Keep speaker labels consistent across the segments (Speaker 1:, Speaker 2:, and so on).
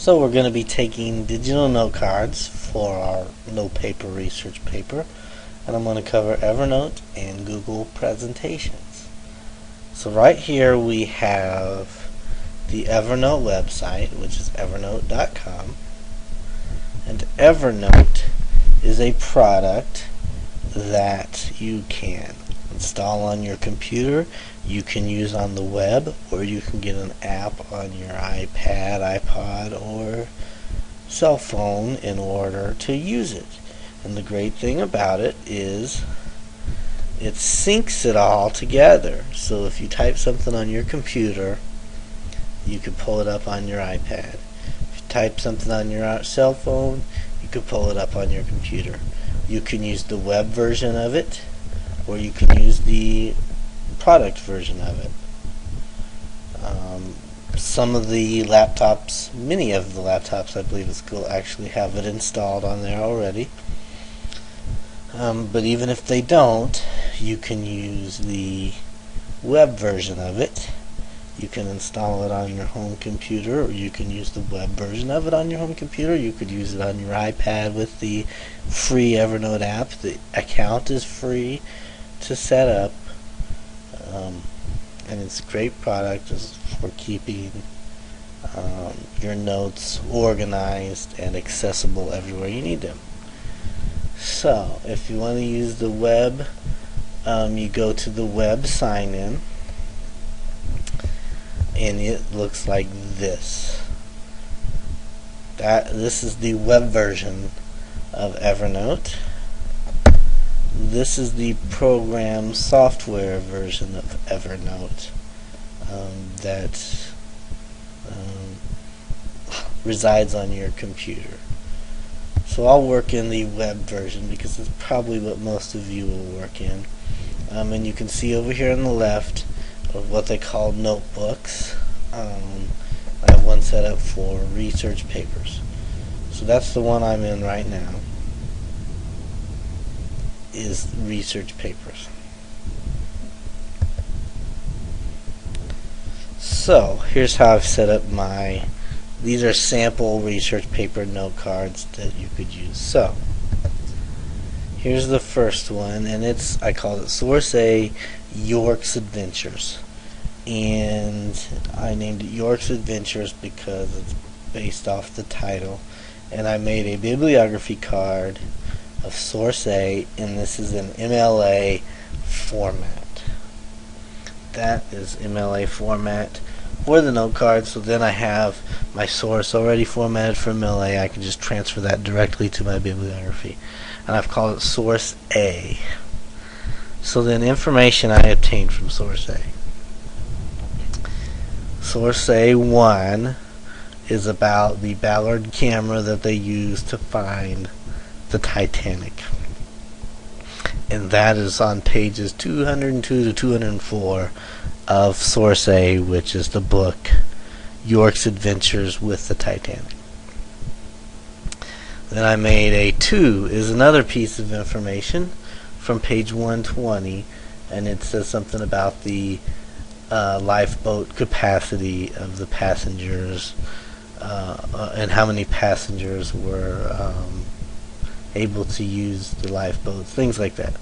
Speaker 1: So we're going to be taking digital note cards for our no paper research paper, and I'm going to cover Evernote and Google presentations. So right here we have the Evernote website, which is evernote.com, and Evernote is a product that you can install on your computer, you can use on the web, or you can get an app on your iPad, iPod, or cell phone in order to use it. And the great thing about it is it syncs it all together. So if you type something on your computer, you can pull it up on your iPad. If you type something on your cell phone, you can pull it up on your computer. You can use the web version of it, or you can use the product version of it. Some of the laptops, many of the laptops I believe at school actually have it installed on there already. But even if they don't, you can use the web version of it. You can install it on your home computer, or you can use the web version of it on your home computer. You could use it on your iPad with the free Evernote app. The account is free to set up, and it's a great product for keeping your notes organized and accessible everywhere you need them. So if you want to use the web, you go to the web sign-in, and it looks like this. This is the web version of Evernote. This is the program software version of Evernote that resides on your computer. So I'll work in the web version because it's probably what most of you will work in. And you can see over here on the left of what they call notebooks. I have one set up for research papers. So that's the one I'm in right now, is research papers. So here's how I've set up these are sample research paper note cards that you could use. So here's the first one, and I called it Source A, York's Adventures. And I named it York's Adventures because it's based off the title. And I made a bibliography card of Source A, and this is an MLA format. That is MLA format for the note card, so then I have my source already formatted for MLA. I can just transfer that directly to my bibliography. And I've called it Source A. So then information I obtained from Source A. Source A1 is about the Ballard camera that they used to find the Titanic. And that is on pages 202 to 204 of Source A, which is the book York's Adventures with the Titanic. Then I made A2 is another piece of information from page 120, and it says something about the lifeboat capacity of the passengers, and how many passengers were able to use the lifeboats, things like that.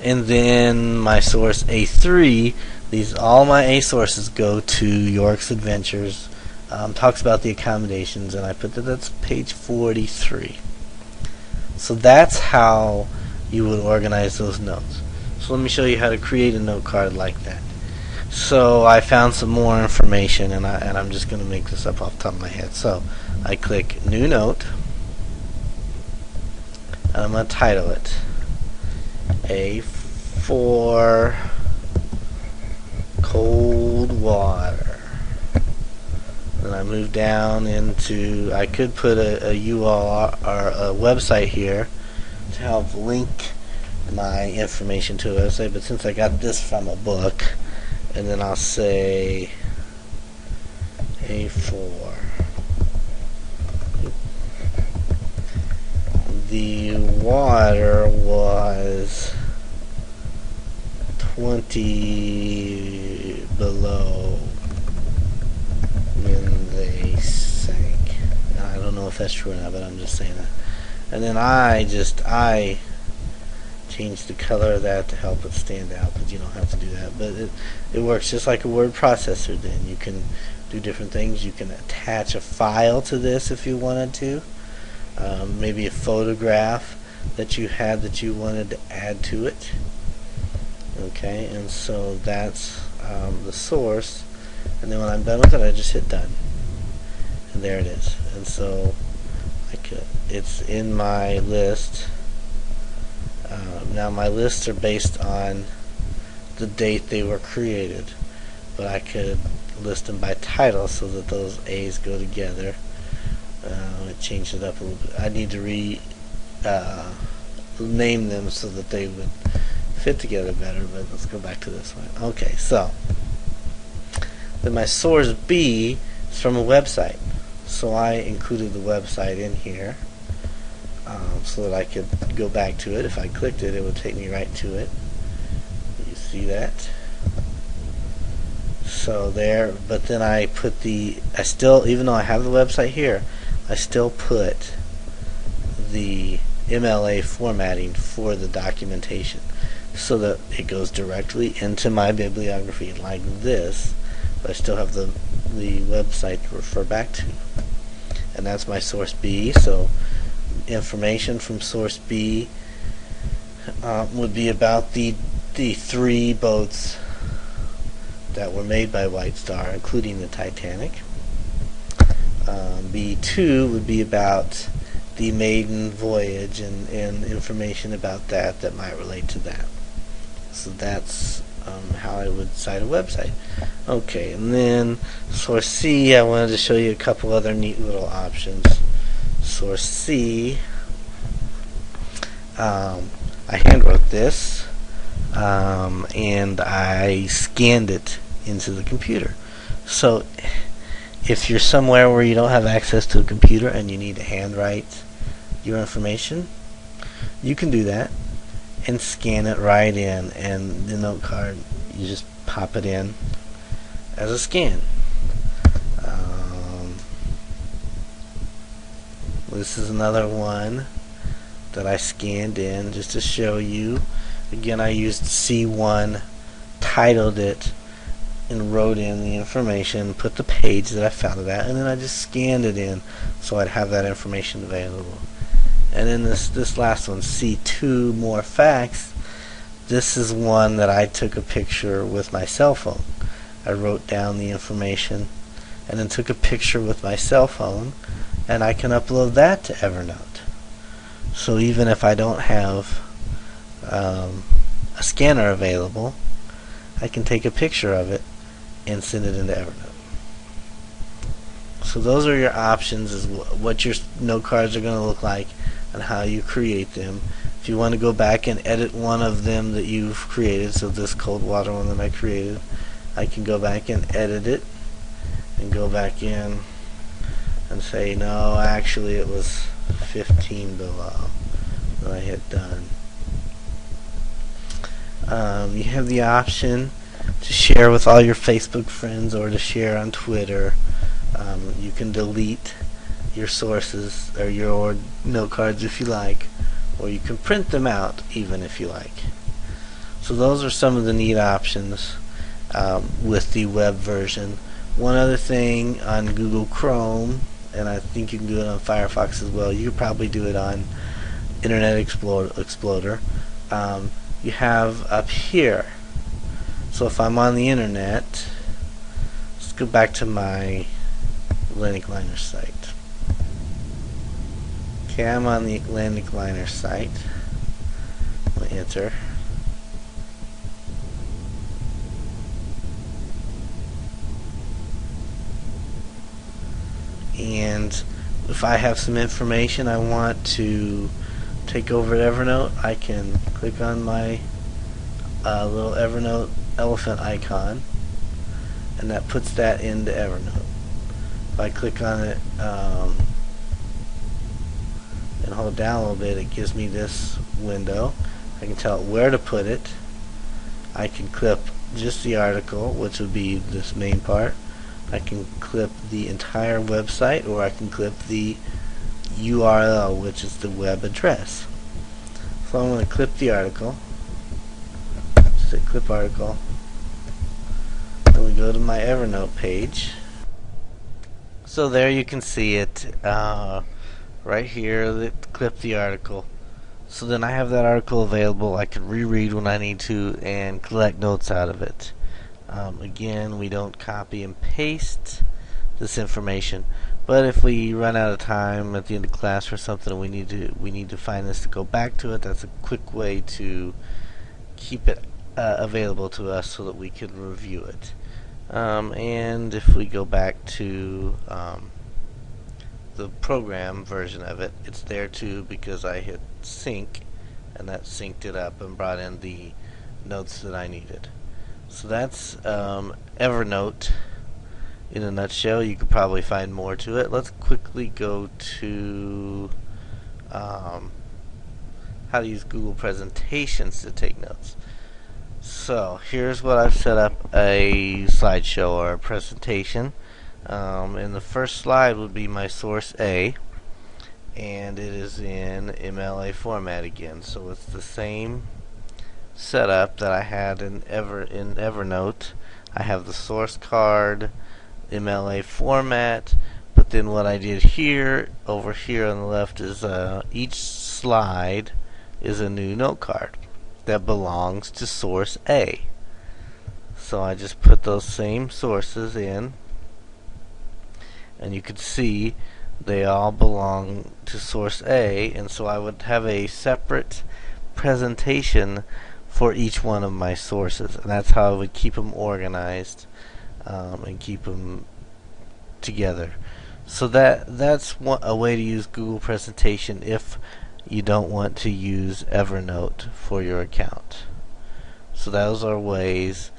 Speaker 1: And then my source A3, all my A sources go to York's Adventures, talks about the accommodations, and I put that's page 43. So that's how you would organize those notes. So let me show you how to create a note card like that. So I found some more information, and I'm just going to make this up off the top of my head. So I click New Note, and I'm going to title it A4 Cold Water. Then I move down into, I could put a URL or a website here to help link my information to a website, but since I got this from a book, and then I'll say A4. The water was 20 below when they sank. I don't know if that's true or not, but I'm just saying that. And then I change the color of that to help it stand out, but you don't have to do that. But it works just like a word processor. Then you can do different things. You can attach a file to this if you wanted to. Maybe a photograph that you had that you wanted to add to it. Okay, and so that's the source. And then when I'm done with it, I just hit done. And there it is. And so it's in my list. Now my lists are based on the date they were created, but I could list them by title so that those A's go together. It changed it up a little bit. I need to name them so that they would fit together better, but let's go back to this one. Okay, so then my source B is from a website. So I included the website in here so that I could go back to it. If I clicked it, it would take me right to it. You see that? So there, but then I put I still, even though I have the website here, I still put the MLA formatting for the documentation so that it goes directly into my bibliography like this, but I still have the website to refer back to. And that's my source B. So information from source B would be about the 3 boats that were made by White Star, including the Titanic. B2 would be about the maiden voyage and information about that might relate to that. So that's how I would cite a website. Okay, and then source C, I wanted to show you a couple other neat little options. Source C, I handwrote this and I scanned it into the computer. So if you're somewhere where you don't have access to a computer and you need to handwrite your information, you can do that and scan it right in, and the note card, you just pop it in as a scan. This is another one that I scanned in just to show you. Again, I used C1, titled it, and wrote in the information, put the page that I found it at, and then I just scanned it in so I'd have that information available. And then this last one, C2, more facts, this is one that I took a picture with my cell phone. I wrote down the information and then took a picture with my cell phone, and I can upload that to Evernote. So even if I don't have a scanner available, I can take a picture of it and send it into Evernote. So those are your options, is what your note cards are going to look like and how you create them. If you want to go back and edit one of them that you've created, so this cold water one that I created, I can go back and edit it and go back in and say, no, actually it was 15 below. Then I hit done. You have the option to share with all your Facebook friends or to share on Twitter. You can delete your sources or your note cards if you like, or you can print them out even if you like. So those are some of the neat options with the web version. One other thing on Google Chrome, and I think you can do it on Firefox as well, you could probably do it on Internet Explorer, you have up here, so if I'm on the internet, let's go back to my Atlantic Liner site. Okay, I'm on the Atlantic Liner site. I'm going to enter. And if I have some information I want to take over at Evernote, I can click on my little Evernote elephant icon, and that puts that into Evernote. If I click on it and hold down a little bit, it gives me this window. I can tell it where to put it. I can clip just the article, which would be this main part, I can clip the entire website, or I can clip the URL, which is the web address. So I'm going to clip the article. Just say clip article. Then we go to my Evernote page. So there you can see it right here, clip the article. So then I have that article available. I can reread when I need to and collect notes out of it. Again, we don't copy and paste this information, but if we run out of time at the end of class or something, we need to find this to go back to it. That's a quick way to keep it available to us so that we can review it. And if we go back to the program version of it, it's there too because I hit sync, and that synced it up and brought in the notes that I needed. So that's Evernote in a nutshell. You could probably find more to it. Let's quickly go to how to use Google Presentations to take notes. So here's what I've set up: a slideshow or a presentation. And the first slide would be my source A, and it is in MLA format again. So it's the same setup that I had in Evernote. I have the source card, MLA format, but then what I did here, over here on the left, is each slide is a new note card that belongs to source A. So I just put those same sources in, and you can see they all belong to source A, and so I would have a separate presentation for each one of my sources, and that's how I would keep them organized and keep them together. So that's a way to use Google Presentation if you don't want to use Evernote for your account. So those are ways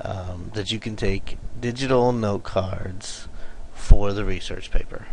Speaker 1: that you can take digital note cards for the research paper.